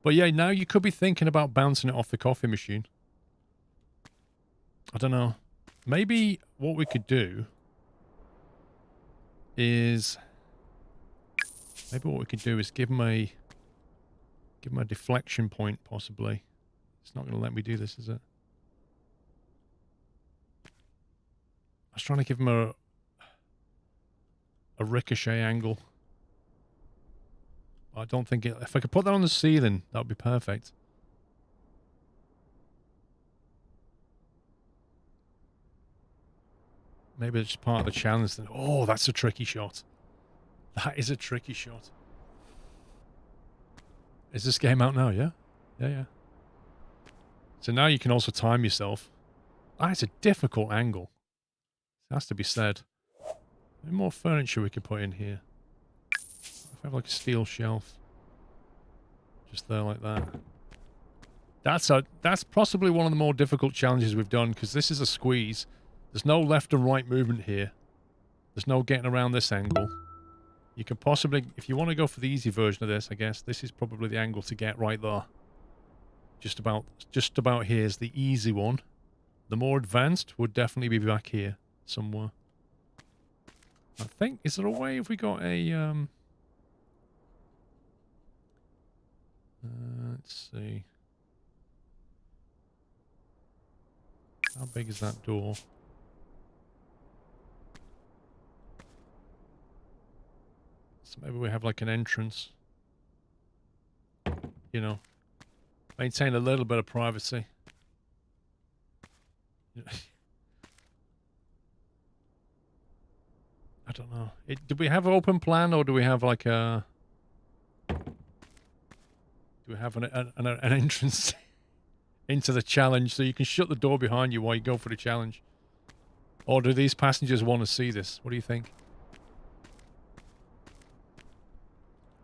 But yeah, now you could be thinking about bouncing it off the coffee machine. I don't know. Maybe what we could do is... Maybe what we could do is give him a deflection point, possibly. It's not going to let me do this, is it? I was trying to give him a ricochet angle. I don't think it... If I could put that on the ceiling, that would be perfect. Maybe it's part of the challenge then. Oh, that's a tricky shot. That is a tricky shot. Is this game out now? Yeah? Yeah. So now you can also time yourself. Ah, it's a difficult angle. It has to be said. Any more furniture we could put in here? If I have like a steel shelf. Just there like that. That's possibly one of the more difficult challenges we've done, because this is a squeeze. There's no left and right movement here. There's no getting around this angle. You can possibly, if you want to go for the easy version of this, I guess, this is probably the angle to get right there. Just about here is the easy one. The more advanced would definitely be back here somewhere. I think, is there a way if we got a, let's see. How big is that door? So maybe we have like an entrance. You know. Maintain a little bit of privacy. I don't know. Do we have an open plan, or do we have like a... Do we have an entrance into the challenge so you can shut the door behind you while you go for the challenge? Or do these passengers want to see this? What do you think?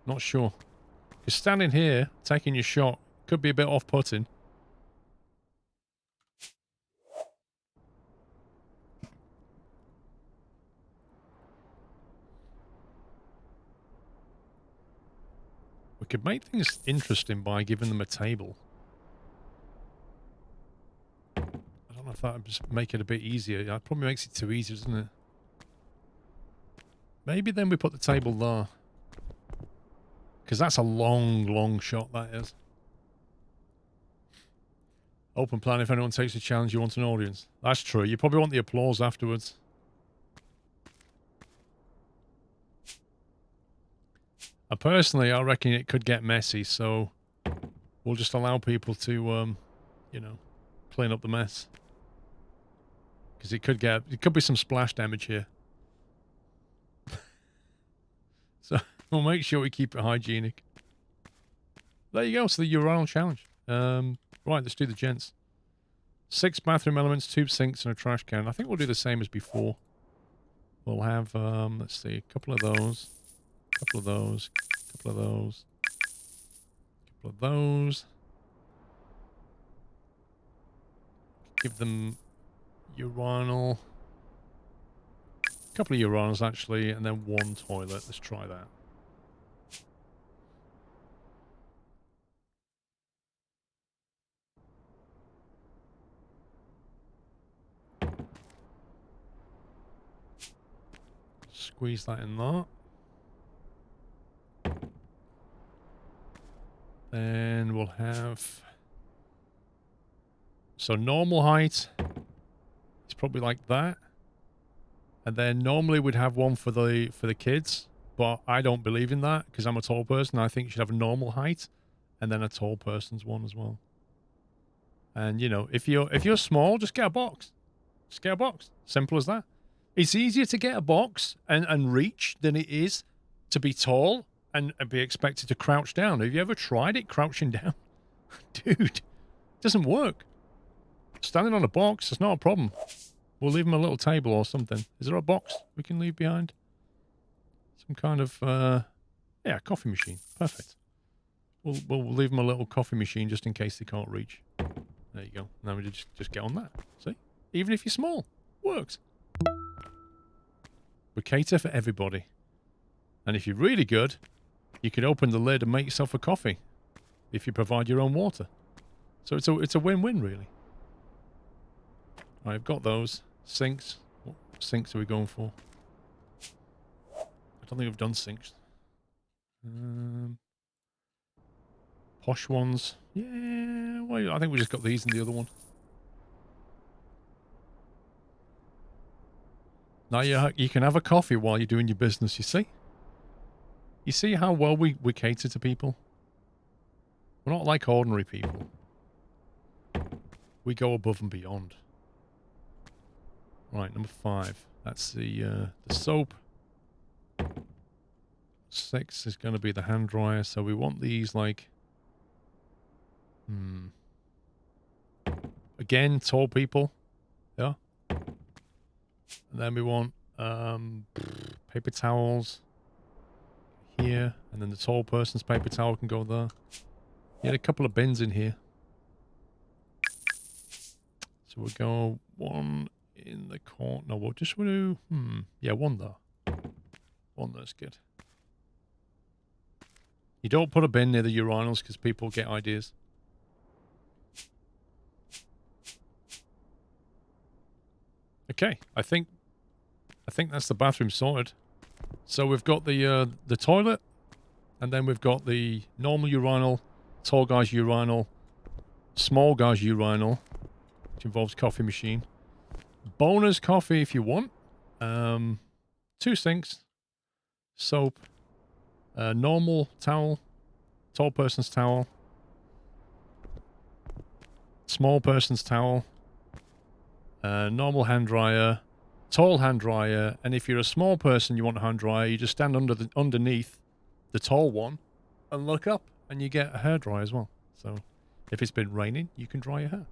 Not sure. Because standing here, taking your shot, could be a bit off-putting. We could make things interesting by giving them a table. I don't know if that would just make it a bit easier. That probably makes it too easy, doesn't it? Maybe then we put the table there. Because that's a long, long shot, that is. Open plan, if anyone takes the challenge, you want an audience. That's true. You probably want the applause afterwards. Personally, I reckon it could get messy, so we'll just allow people to, you know, clean up the mess. Because it could be some splash damage here. So we'll make sure we keep it hygienic. There you go. So the urinal challenge. Right, let's do the gents. 6 bathroom elements, 2 sinks, and a trash can. I think we'll do the same as before. We'll have, let's see, a couple of those. Couple of those. Couple of those. Couple of those. Give them urinal. Couple of urinals, actually, and then 1 toilet. Let's try that. Squeeze that in there. Then we'll have... So normal height is probably like that. And then normally we'd have one for the kids, but I don't believe in that because I'm a tall person. I think you should have a normal height and then a tall person's one as well. And you know, if you're small, just get a box. Just get a box. Simple as that. It's easier to get a box and reach than it is to be tall and be expected to crouch down. Have you ever tried it crouching down? Dude, it doesn't work. Standing on a box is not a problem. We'll leave them a little table or something. Is there a box we can leave behind? Some kind of, yeah, coffee machine. Perfect. We'll leave them a little coffee machine just in case they can't reach. There you go. Now we just get on that. See? Even if you're small. Works. We cater for everybody. And if you're really good, you could open the lid and make yourself a coffee. if you provide your own water. So it's a win-win, really. I've got those sinks. What sinks are we going for? I don't think I've done sinks. Posh ones. Yeah, well, I think we just got these in the other one. Now you can have a coffee while you're doing your business, you see? You see how well we cater to people? We're not like ordinary people. We go above and beyond. Right, number 5. That's the soap. 6 is going to be the hand dryer. So we want these like... Again, tall people. Yeah. And then we want paper towels here. And then the tall person's paper towel can go there. You had a couple of bins in here. So we'll go one in the corner. No, we'll just do... Yeah, one there. One there's good. You don't put a bin near the urinals because people get ideas. Okay, I think that's the bathroom sorted. So we've got the toilet, and then we've got the normal urinal, tall guy's urinal, small guy's urinal, which involves coffee machine. Bonus coffee if you want. 2 sinks, soap, normal towel, tall person's towel, small person's towel, normal hand dryer, tall hand dryer, and if you're a small person you want a hand dryer, you just stand underneath the tall one and look up, and you get a hair dryer as well. So if it's been raining, you can dry your hair.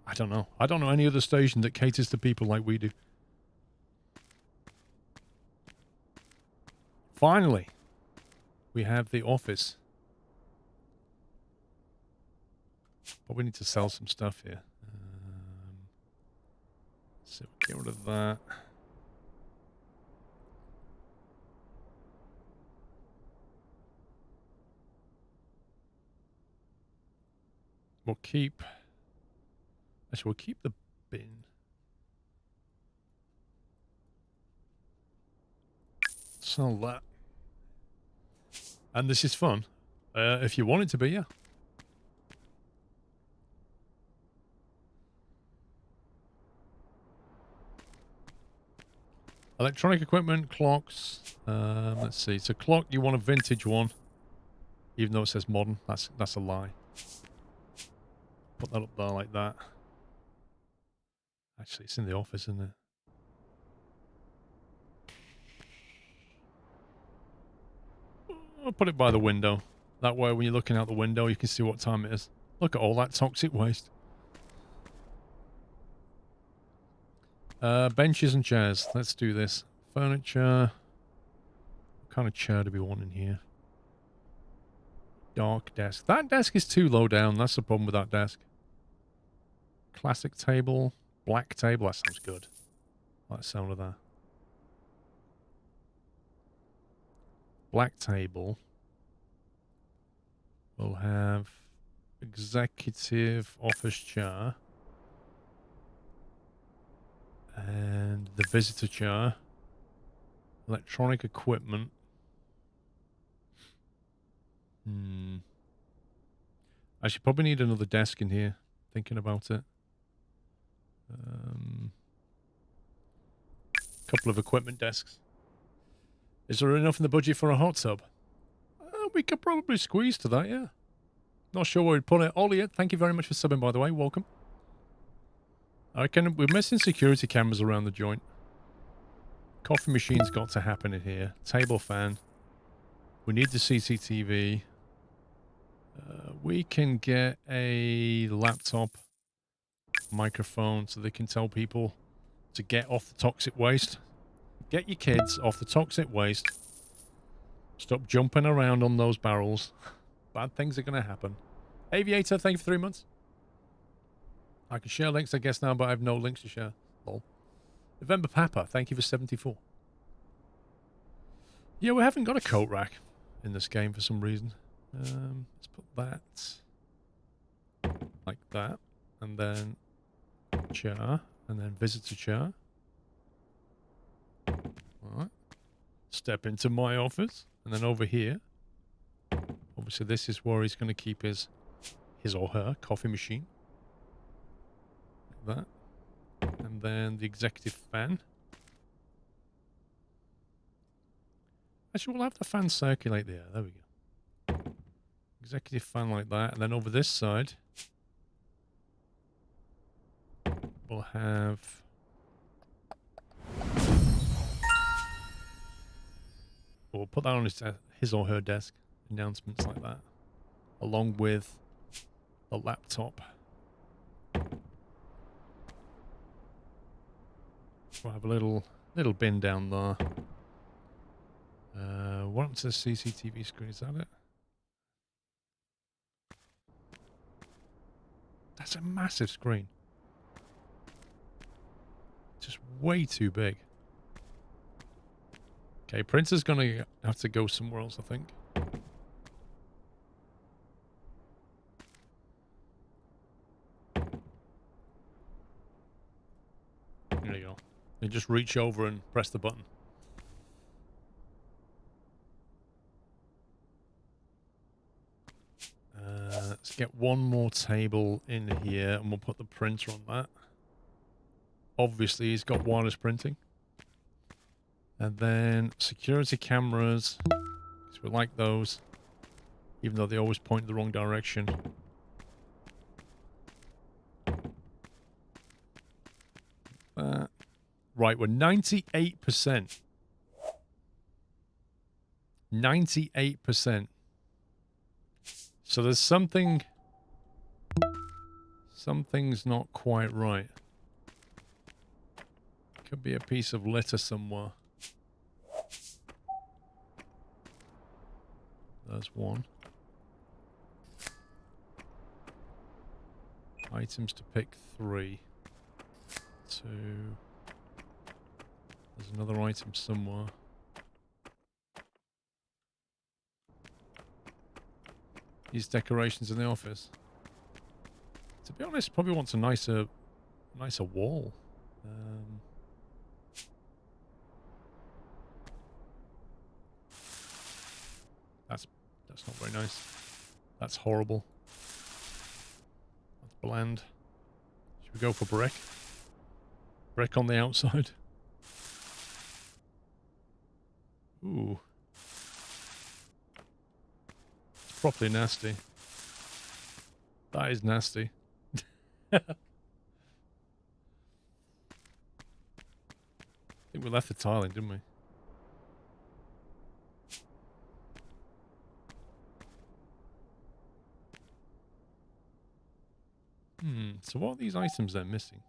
I don't know. I don't know any other station that caters to people like we do. Finally, we have the office. But we need to sell some stuff here. So get rid of that. We'll keep... Actually, we'll keep the bin. Sell that. And this is fun. If you want it to be, yeah. Electronic equipment, clocks. Let's see. It's a clock. You want a vintage one, even though it says modern. That's a lie. Put that up there like that. Actually, it's in the office, isn't it? I'll put it by the window. That way, when you're looking out the window, you can see what time it is. Look at all that toxic waste. Benches and chairs. Let's do this. Furniture. What kind of chair do we want in here? Dark desk. That desk is too low down. That's the problem with that desk. Classic table. Black table. That sounds good. I like the sound of that. Black table. We'll have executive office chair. And the visitor chair. Electronic equipment. I should probably need another desk in here. Thinking about it. Couple of equipment desks. Is there enough in the budget for a hot tub? We could probably squeeze to that, yeah. Not sure where we'd put it. Ollie, thank you very much for subbing, by the way. Welcome. I reckon we're missing security cameras around the joint. Coffee machine's got to happen in here. Table fan. We need the CCTV. We can get a laptop microphone so they can tell people to get off the toxic waste. Get your kids off the toxic waste. Stop jumping around on those barrels. Bad things are going to happen. Aviator, thank you for 3 months. I can share links, I guess, now, but I have no links to share. Lol. November Papa, thank you for 74. Yeah, we haven't got a coat rack in this game for some reason. Let's put that like that, and then chair, and then visitor chair. All right. Step into my office, and then over here, obviously this is where he's going to keep his or her coffee machine. Like that. And then the executive fan. Actually, we'll have the fan circulate there. There we go. Executive fan like that. And then over this side, we'll have... We'll put that on his or her desk. Announcements like that. Along with the laptop. We'll have a little bin down there. What's the CCTV screen? Is that it? That's a massive screen. Just way too big. Okay, printer's gonna have to go somewhere else, I think. There you go. You just reach over and press the button. Let's get one more table in here, and we'll put the printer on that. Obviously, he's got wireless printing. And then security cameras, because we like those, even though they always point in the wrong direction. Right, we're 98%. 98%. So there's something's not quite right. Could be a piece of litter somewhere. There's one. Items to pick 3. 2. There's another item somewhere. These decorations in the office. To be honest, probably wants a nicer wall. That's not very nice. That's horrible. That's bland. Should we go for brick? Brick on the outside. Ooh. It's properly nasty. That is nasty. I think we left the tiling, didn't we? So what are these items they're missing?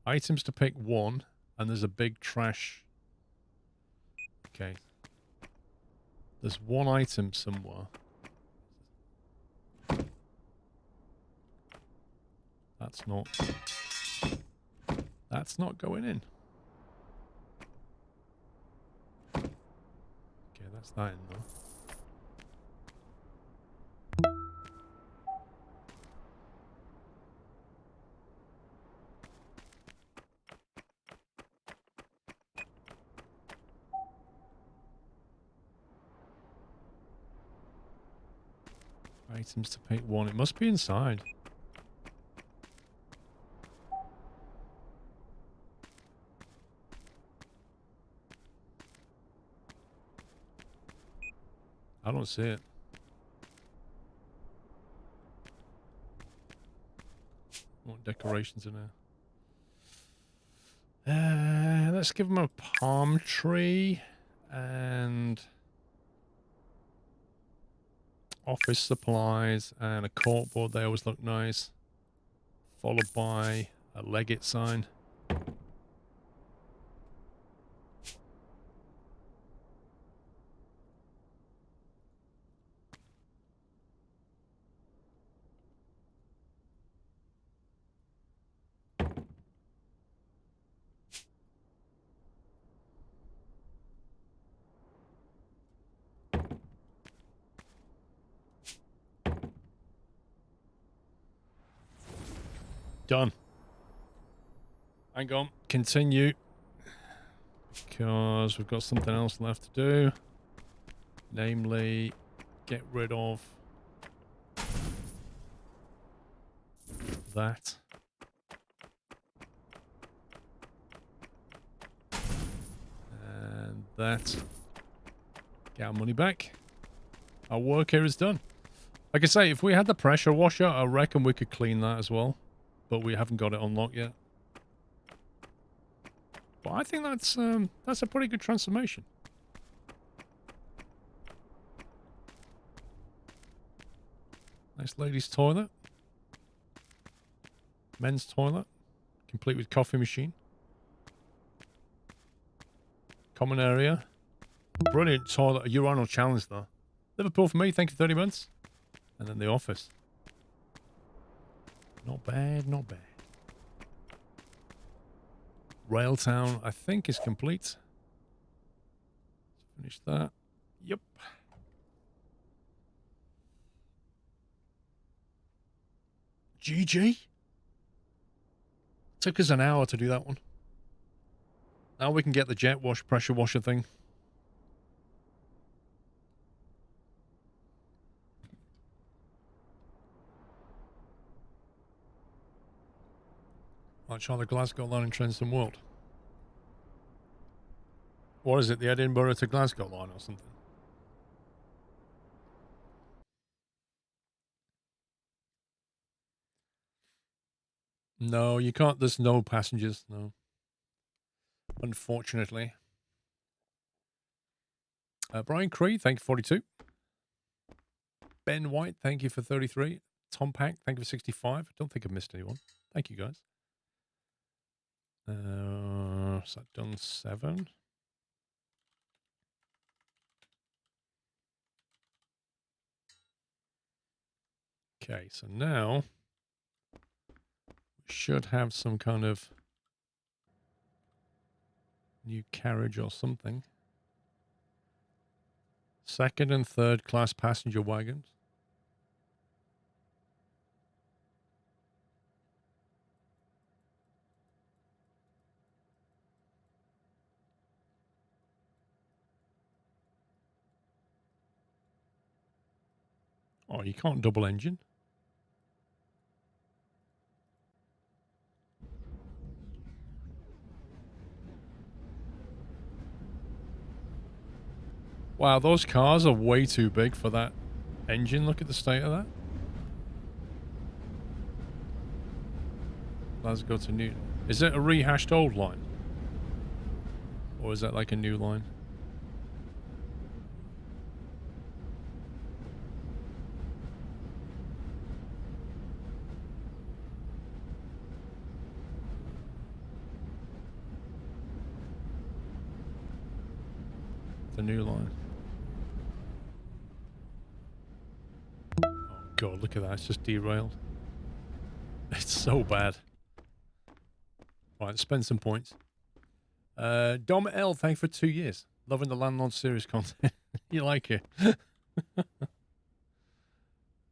Items to pick 1, and there's a big trash. Okay. There's one item somewhere. That's not going in. Okay, that's that in there. Items to pick 1. It must be inside. I don't see it. What decorations in there? Let's give them a palm tree and office supplies and a corkboard. They always look nice. Followed by a Leggett sign. Done. Hang on. Continue. Because we've got something else left to do. Namely, get rid of that. And that. Get our money back. Our work here is done. Like I say, if we had the pressure washer, I reckon we could clean that as well. But we haven't got it unlocked yet. But I think that's a pretty good transformation. Nice ladies' toilet. Men's toilet. Complete with coffee machine. Common area. Brilliant toilet. A urinal challenge though. Liverpool for me, thank you 30 months. And then the office. Not bad, not bad. Railtown, I think, is complete. Let's finish that. Yep. GG. Took us an hour to do that one. Now we can get the jet wash pressure washer thing. Like on the Glasgow line in Trenton World. What is it? The Edinburgh to Glasgow line or something? No, you can't. There's no passengers. No. Unfortunately. Brian Creed, thank you for 42. Ben White, thank you for 33. Tom Pack, thank you for 65. I don't think I've missed anyone. Thank you, guys. So I've done 7. Okay, so now we should have some kind of new carriage or something. Second and third class passenger wagons. Oh, you can't double engine. Wow, those cars are way too big for that engine. Look at the state of that. Let's go to Newton. Is it a rehashed old line? Or is that like a new line? The new line. Oh god, look at that. It's just derailed. It's so bad. Right, spend some points. Dom L, thanks for 2 years. Loving the Landlord series content. You like it?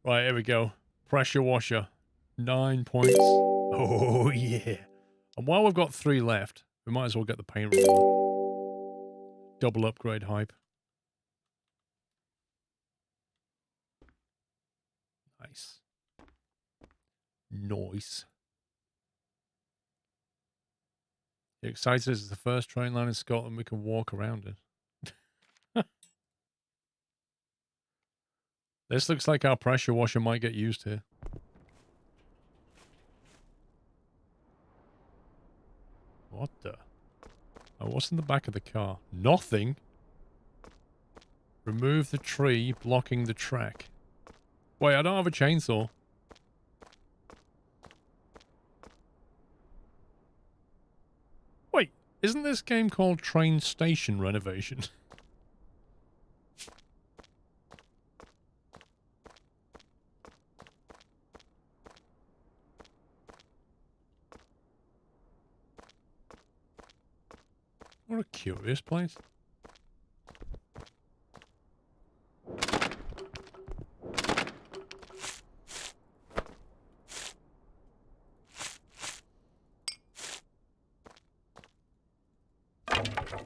Right, here we go. Pressure washer. 9 points. Oh, yeah. And while we've got 3 left, we might as well get the paint roller. Double upgrade hype. Nice. Nice. You excited? This is the first train line in Scotland we can walk around it. This looks like our pressure washer might get used here. What the? Oh, what's in the back of the car? Nothing. Remove the tree blocking the track. Wait, I don't have a chainsaw. Wait, isn't this game called Train Station Renovation? What a curious place.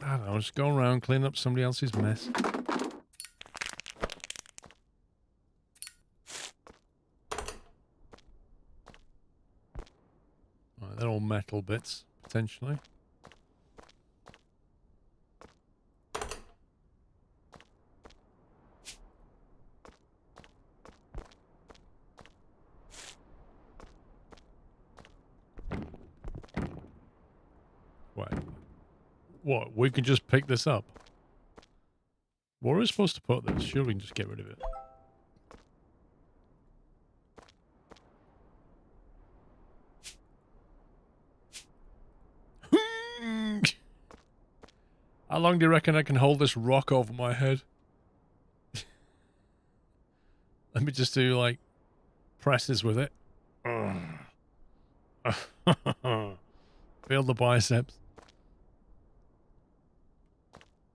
I don't know, just go around, clean up somebody else's mess. Right, they're all metal bits, potentially. Wait. What? We can just pick this up? Where are we supposed to put this? Surely we can just get rid of it. How long do you reckon I can hold this rock over my head? Let me just do, like, presses with it. Feel the biceps.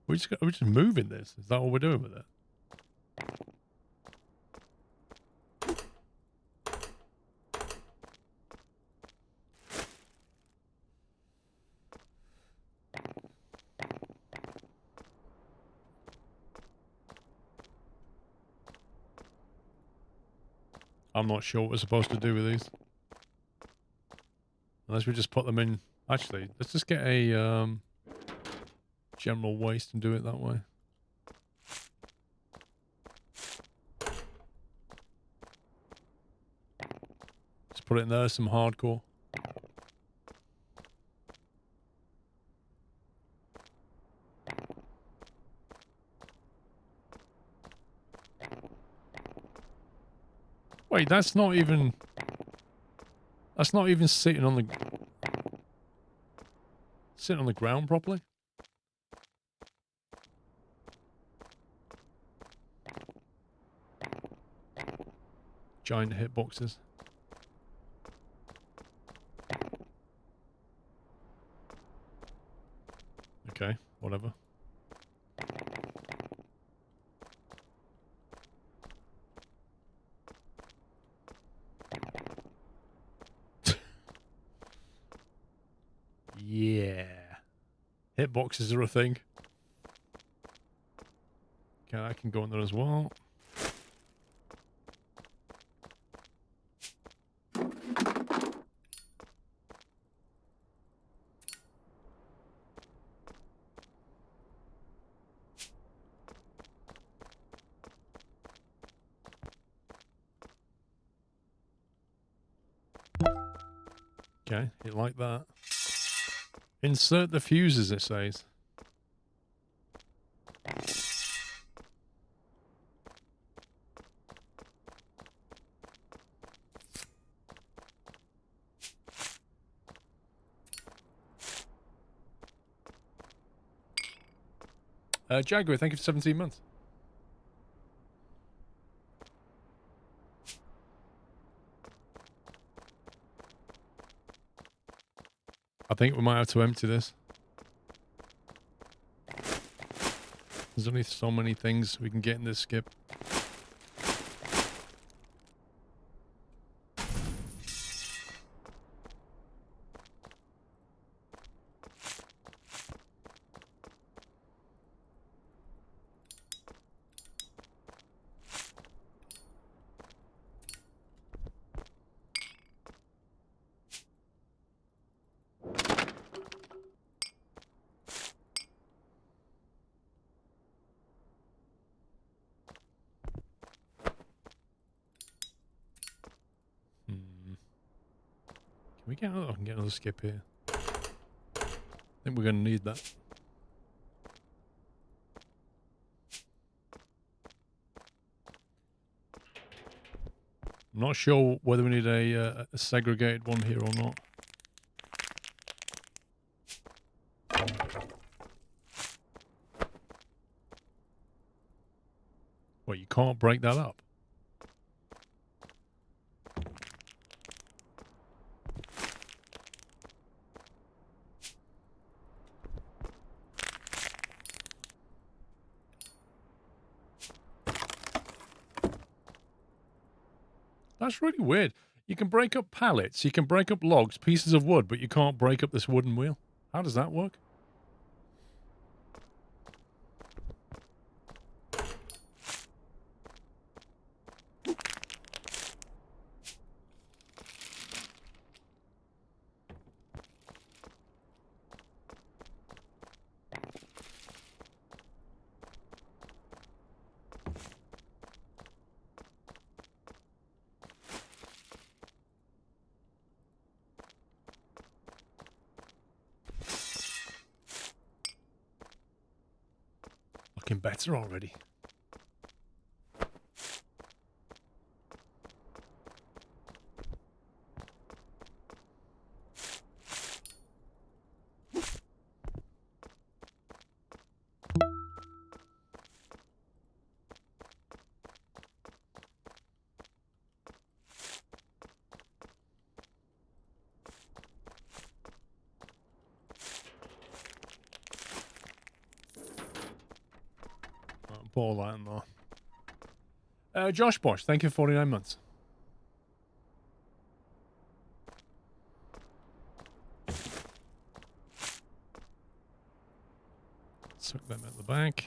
We're just moving this. Is that what we're doing with it? I'm not sure what we're supposed to do with these. Unless we just put them in. Actually, let's just get a general waste and do it that way. Just put it in there, some hardcore. Wait, that's not even sitting on the ground properly. Giant hitboxes. Okay, whatever. Yeah. Hitboxes are a thing. Okay, I can go in there as well. Okay, you like that. Insert the fuses, it says. Jaguar, thank you for 17 months. I think we might have to empty this. There's only so many things we can get in this skip. Can we get another? I can get another skip here. I think we're going to need that. I'm not sure whether we need a segregated one here or not. Well, you can't break that up. That's really weird. You can break up pallets, you can break up logs, pieces of wood, but you can't break up this wooden wheel. How does that work? looking better already. Pour that in there. Josh Bosch, thank you for 49 months. Suck them at the back.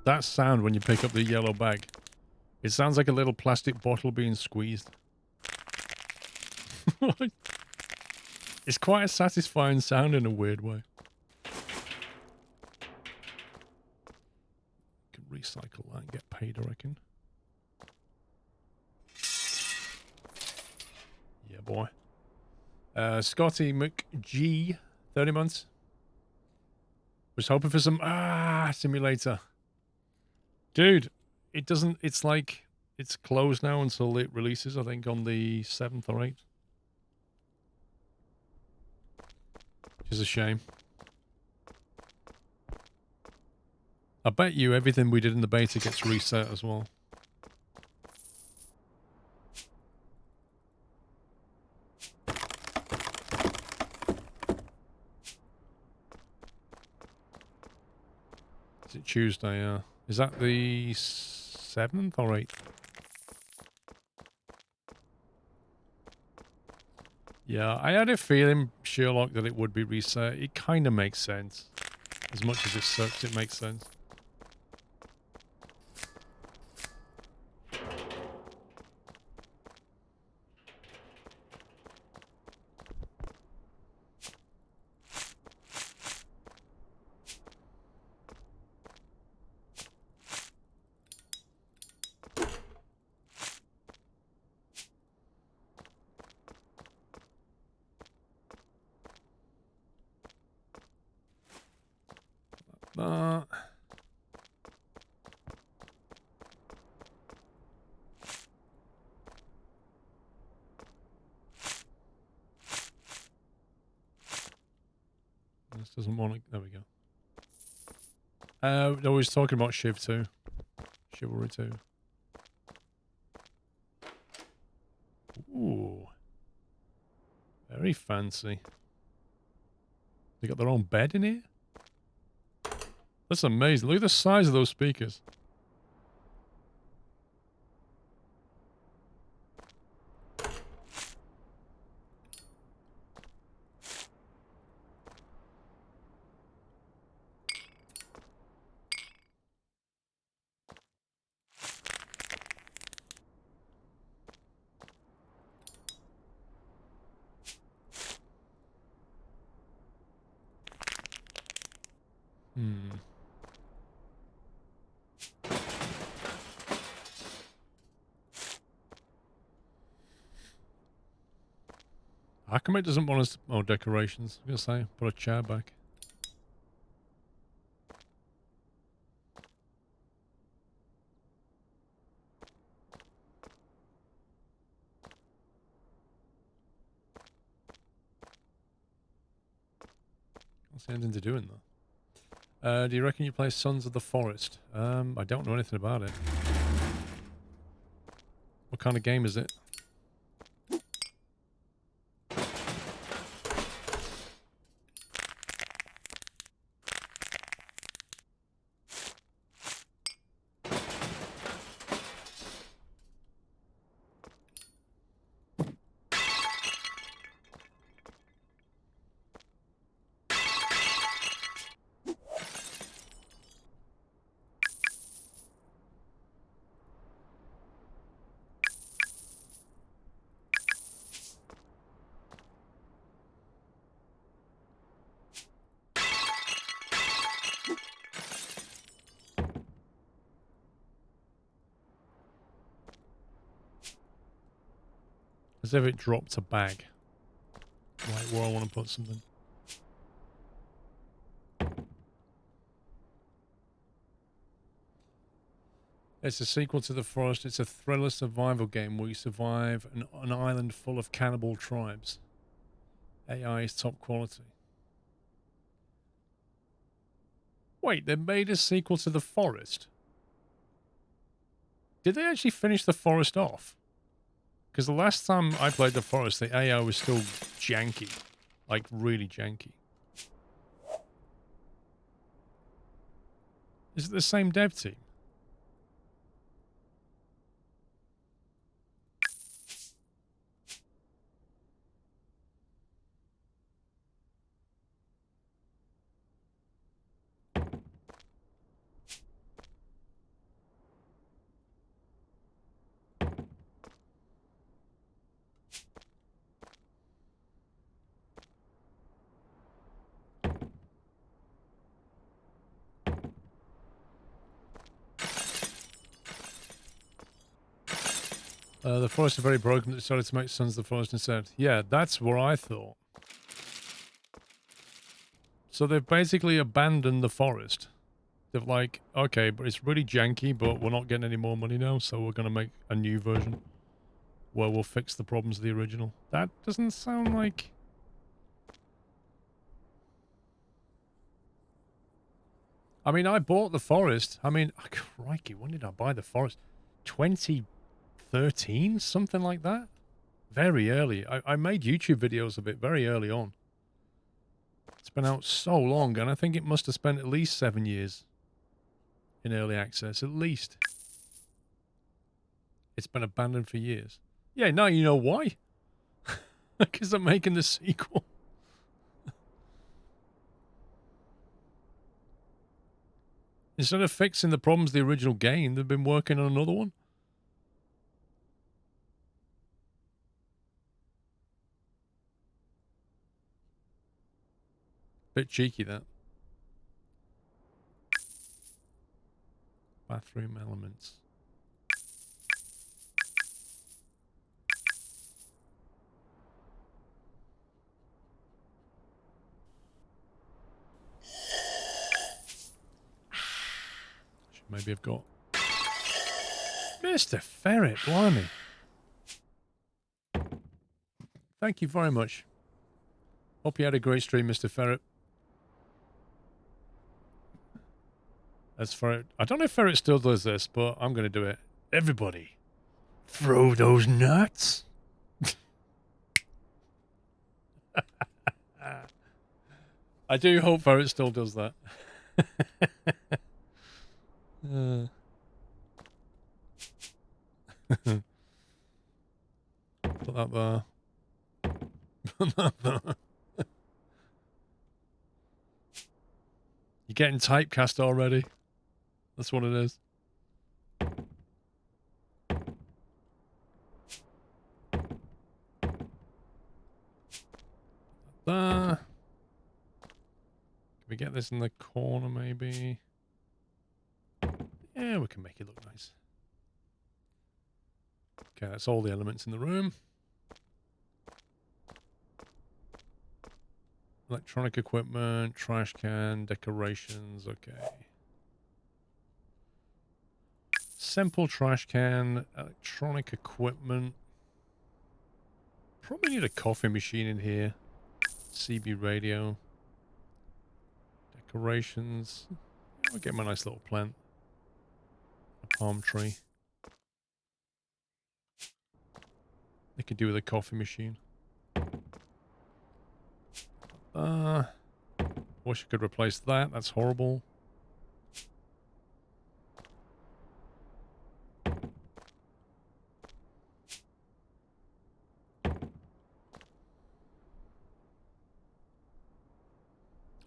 That sound when you pick up the yellow bag. It sounds like a little plastic bottle being squeezed. It's quite a satisfying sound in a weird way. Can recycle that and get paid, I reckon. Yeah, boy. Scotty McG, 30 months. Was hoping for some simulator. Dude, it doesn't, it's like, it's closed now until it releases, I think, on the 7th or 8th. Which is a shame. I bet you everything we did in the beta gets reset as well. Is it Tuesday? Yeah. Is that the 7th or 8th? Yeah, I had a feeling, Sherlock, that it would be reset. It kind of makes sense. As much as it sucks, it makes sense. This doesn't want to... There we go. I was talking about Shiv 2. Chivalry 2. Ooh. Very fancy. They got their own bed in here? That's amazing. Look at the size of those speakers. How come it doesn't want us to... Oh, decorations. I was going to say, put a chair back. What's anything to do in there? Do you reckon you play Sons of the Forest? I don't know anything about it. What kind of game is it? as if it dropped a bag. Right where I want to put something. It's a sequel to The Forest. It's a thriller survival game where you survive an island full of cannibal tribes. AI is top quality. Wait, they made a sequel to The Forest? Did they actually finish The Forest off? Because the last time I played The Forest, the AI was still janky. Like, really janky. Is it the same dev team? The Forest is very broken. They decided to make Sons of the Forest instead. Yeah, that's what I thought. So they've basically abandoned the forest. They're like, okay, but it's really janky, but we're not getting any more money now, so we're going to make a new version where we'll fix the problems of the original. That doesn't sound like... I mean, I bought the forest. I mean, crikey, when did I buy the forest? 2013? Something like that? Very early. I made YouTube videos of it very early on. It's been out so long, and I think it must have spent at least 7 years in early access, at least. It's been abandoned for years. Yeah, now you know why. Because they're making the sequel. Instead of fixing the problems of the original game, they've been working on another one. Bit cheeky, that. Bathroom elements. Should maybe have got... Mr. Ferret, blimey. Thank you very much. Hope you had a great stream, Mr. Ferret. As Ferret... I don't know if Ferret still does this, but I'm going to do it. Everybody, throw those nuts. I do hope Ferret still does that. Put that there. Put that there. You're getting typecast already. That's what it is. There. Can we get this in the corner, maybe? Yeah, we can make it look nice. Okay, that's all the elements in the room. Electronic equipment, trash can, decorations, okay. Simple trash can, electronic equipment. Probably need a coffee machine in here. CB radio. Decorations. I'll get my nice little plant. A palm tree. They could do with a coffee machine. Wish I could replace that. That's horrible.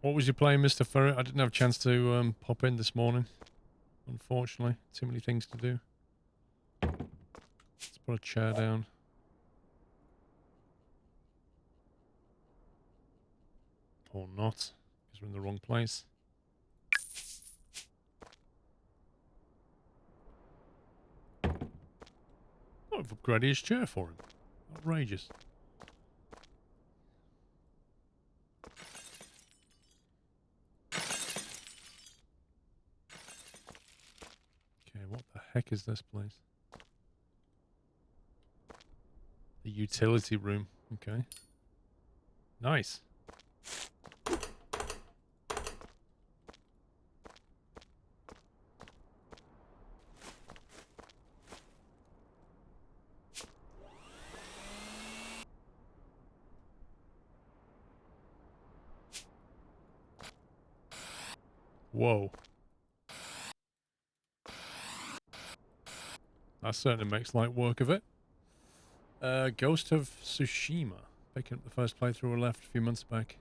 What was you playing, Mr. Ferret? I didn't have a chance to pop in this morning. Unfortunately. Too many things to do. Let's put a chair down. Or not, because we're in the wrong place. Oh, I've upgraded his chair for him. Outrageous. Okay, what the heck is this place? The utility room. Okay. Nice. Whoa. That certainly makes light work of it. Ghost of Tsushima. Picking up the first playthrough I left a few months back.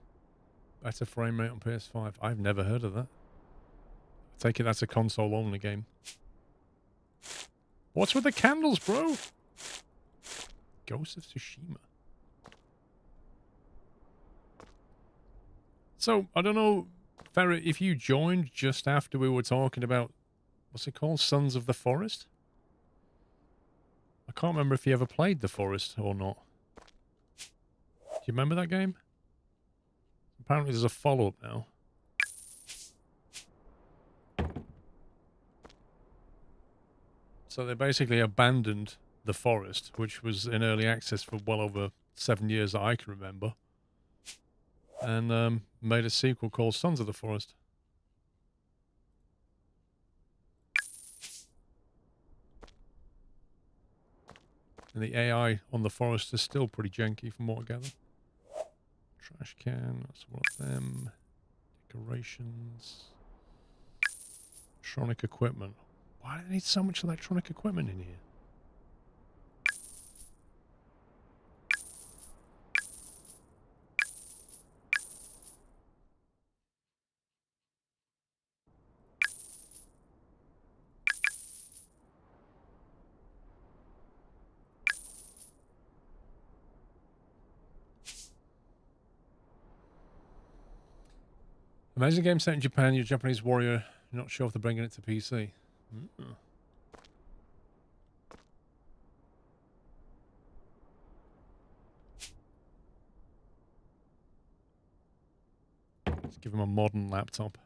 Better frame rate on PS5. I've never heard of that. I take it that's a console-only game. What's with the candles, bro? Ghost of Tsushima. So, I don't know, Ferret, if you joined just after we were talking about, what's it called? Sons of the Forest? I can't remember if you ever played The Forest or not. Do you remember that game? Apparently there's a follow-up now. So they basically abandoned The Forest, which was in early access for well over 7 years that I can remember. And made a sequel called Sons of the Forest. And the AI on The Forest is still pretty janky from what I gather. Trash can, that's one of them. Decorations. Electronic equipment. Why do they need so much electronic equipment in here? Amazing game set in Japan. You're a Japanese warrior. You're not sure if they're bringing it to PC. Let's give him a modern laptop.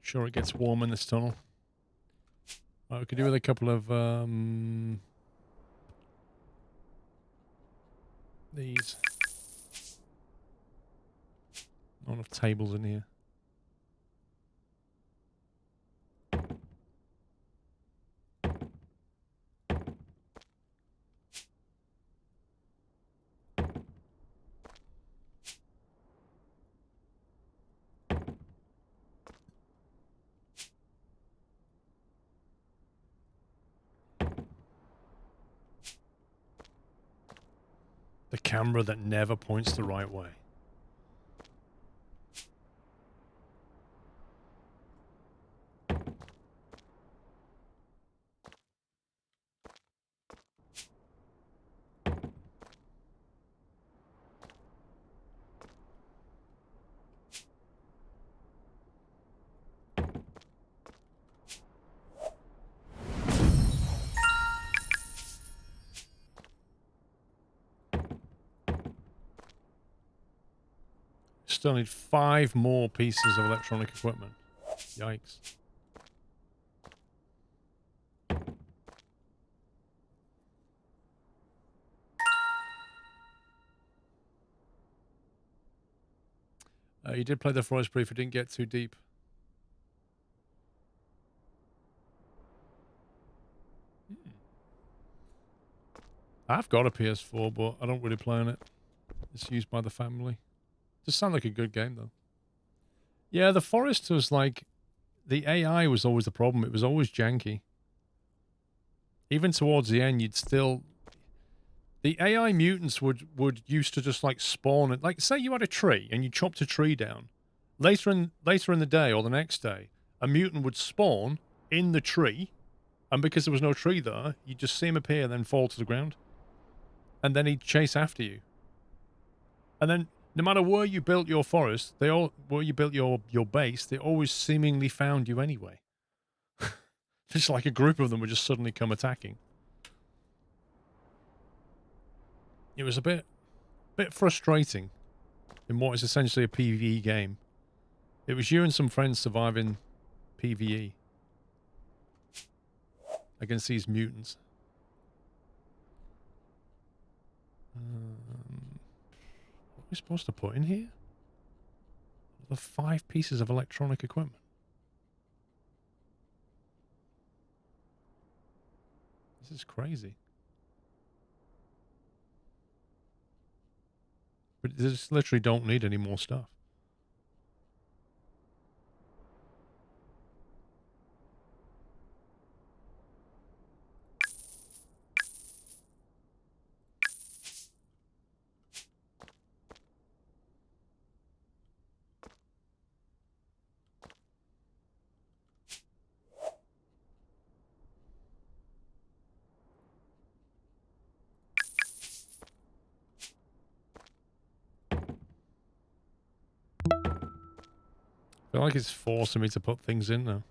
Sure, it gets warm in this tunnel. We could do with a couple of these. Not enough tables in here. The camera that never points the right way. Still need 5 more pieces of electronic equipment. Yikes. You did play the Forest brief. It didn't get too deep. I've got a PS4, but I don't really play on it. It's used by the family. Just sound like a good game, though. Yeah, the Forest was like... The AI was always the problem. It was always janky. Even towards the end, you'd still... The AI mutants would used to just like spawn it. Like, say you had a tree and you chopped a tree down. Later in the day or the next day, a mutant would spawn in the tree, and because there was no tree there, you'd just see him appear and then fall to the ground. And then he'd chase after you. And then no matter where you built your forest, where you built your base, they always seemingly found you anyway. Just like a group of them would just suddenly come attacking. It was a bit frustrating in what is essentially a PvE game. It was you and some friends surviving PvE against these mutants. What are we supposed to put in here? The 5 pieces of electronic equipment. This is crazy. But they just literally don't need any more stuff. I feel like it's forcing me to put things in now.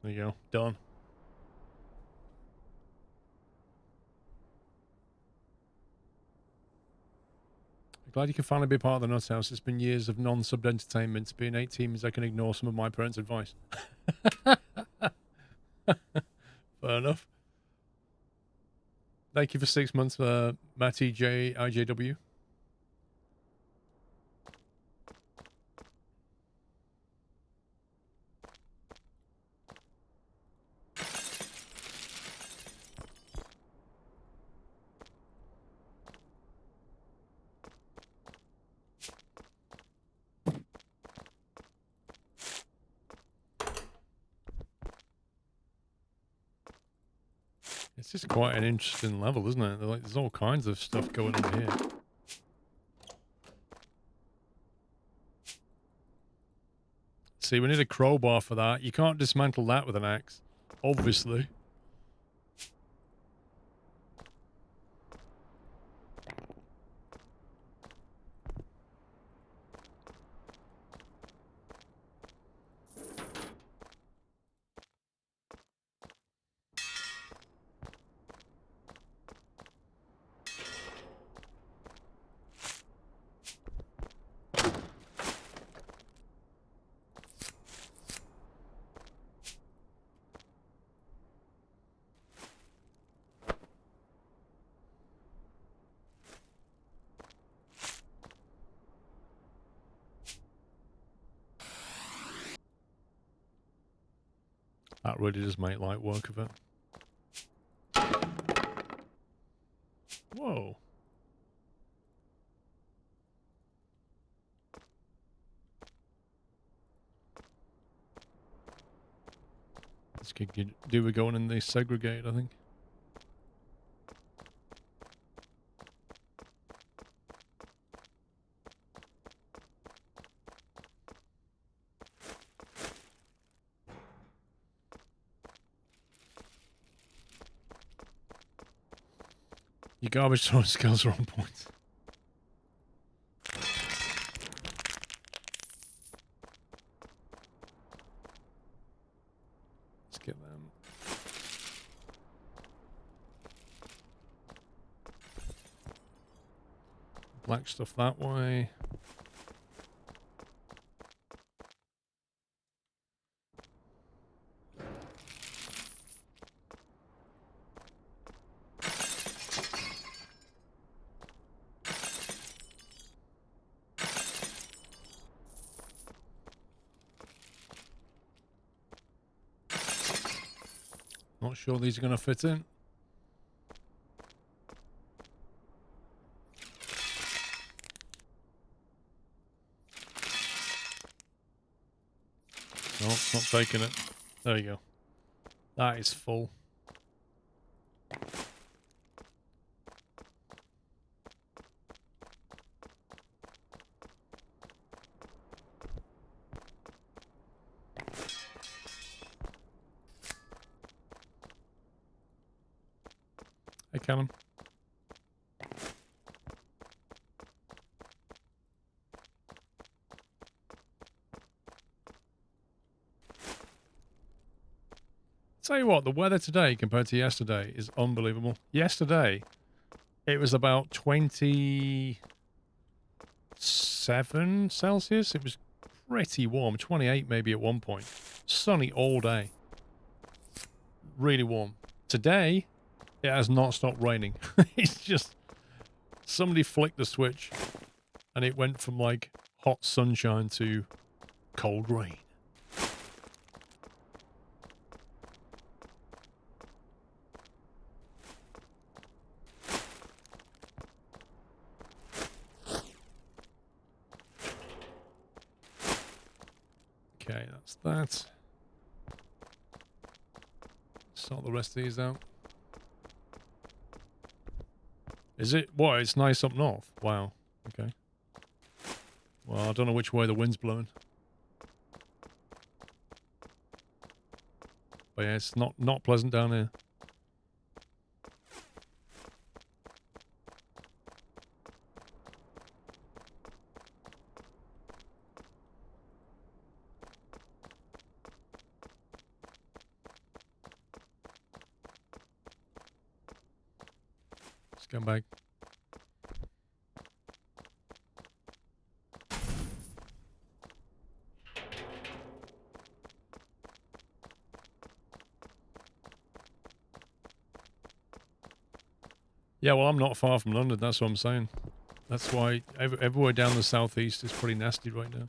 There you go. Done. Glad you can finally be part of the Nut House. It's been years of non-subbed entertainment. Being 18 means I can ignore some of my parents' advice. Fair enough. Thank you for 6 months, Matty J IJW. It's just quite an interesting level, isn't it? Like, there's all kinds of stuff going on here. See, we need a crowbar for that. You can't dismantle that with an axe, obviously. That really does make light work of it. Whoa. This could do with going in the segregate, I think. Your garbage throwing skills are on point. Let's get them. Black stuff that way. Not sure these are going to fit in. No, it's not taking it. There you go. That is full. Hey, Callum. Tell you what, the weather today compared to yesterday is unbelievable. Yesterday, it was about 27 Celsius. It was pretty warm, 28 maybe at one point. Sunny all day. Really warm. Today, it has not stopped raining. It's just somebody flicked the switch and it went from like hot sunshine to cold rain. Okay, that's that. Sort the rest of these out. Is it? What? It's nice up north. Wow. Okay. Well, I don't know which way the wind's blowing. But yeah, it's not pleasant down here. Scumbag. Yeah, well, I'm not far from London. That's what I'm saying. That's why everywhere down the southeast is pretty nasty right now.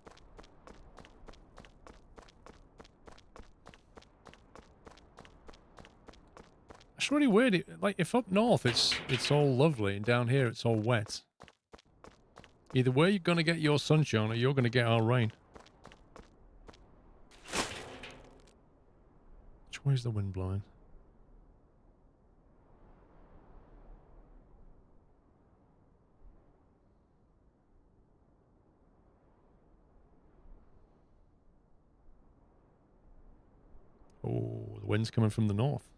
It's really weird. Like, if up north it's all lovely, and down here it's all wet. Either way, you're going to get your sunshine, or you're going to get our rain. Which way's the wind blowing? Oh, the wind's coming from the north.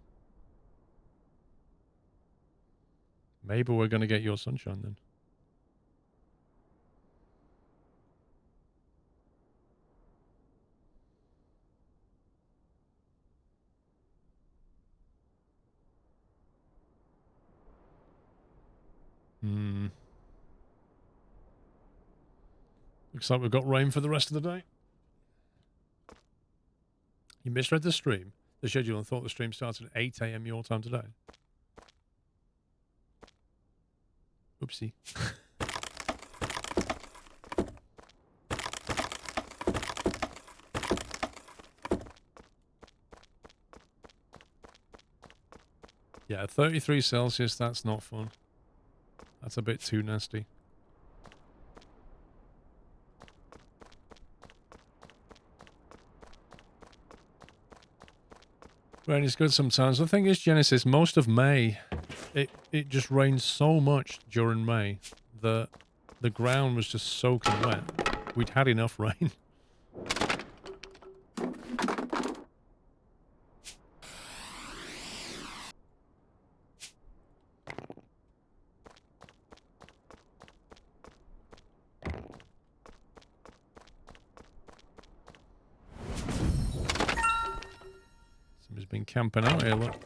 Maybe we're going to get your sunshine then. Hmm. Looks like we've got rain for the rest of the day. You misread the stream, the schedule, and thought the stream started at 8 a.m. your time today. Oopsie. Yeah, 33 Celsius, that's not fun. That's a bit too nasty. Rain is good sometimes. The thing is, Genesis, most of May, it just rains so much during May that the ground was just soaking wet. We'd had enough rain. Somebody's been camping out here, look.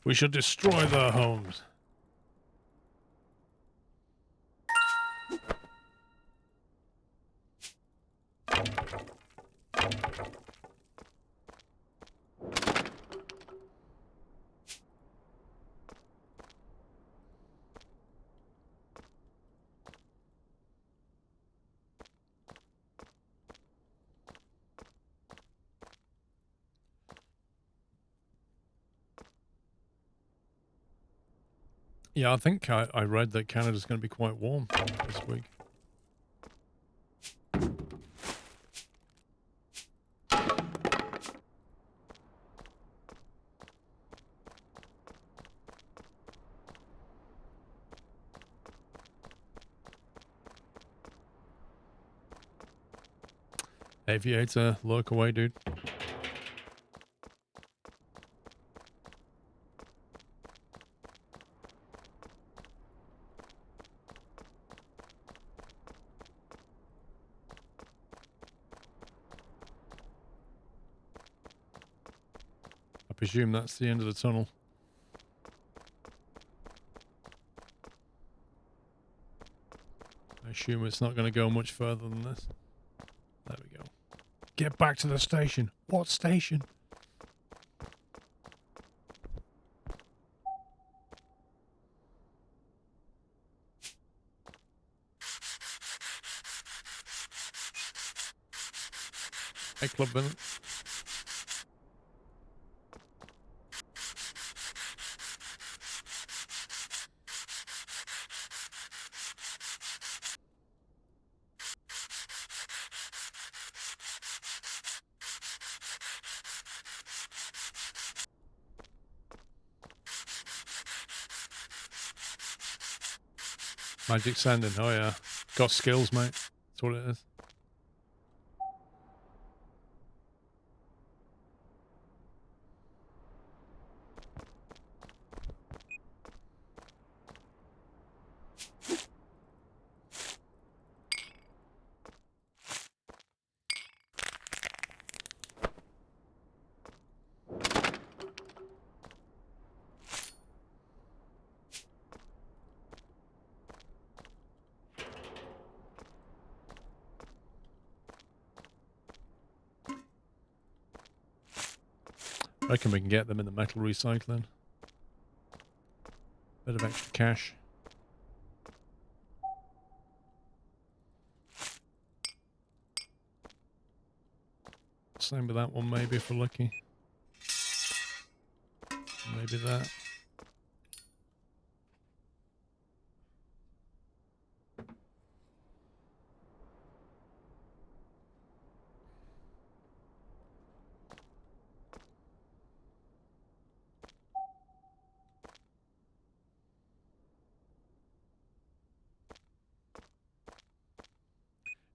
We should destroy their homes. Yeah, I think I read that Canada's going to be quite warm this week. Aviator, lurk away, dude. presume that's the end of the tunnel. I assume it's not going to go much further than this. There we go. Get back to the station. What station? Hey, Club Villain. Magic sending. Oh, yeah. Got skills, mate. That's what it is. Reckon we can get them in the metal recycling. Bit of extra cash. Same with that one, maybe, if we're lucky. Maybe that.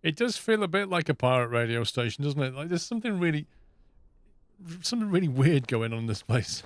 It does feel a bit like a pirate radio station, doesn't it? Like there's something really weird going on in this place.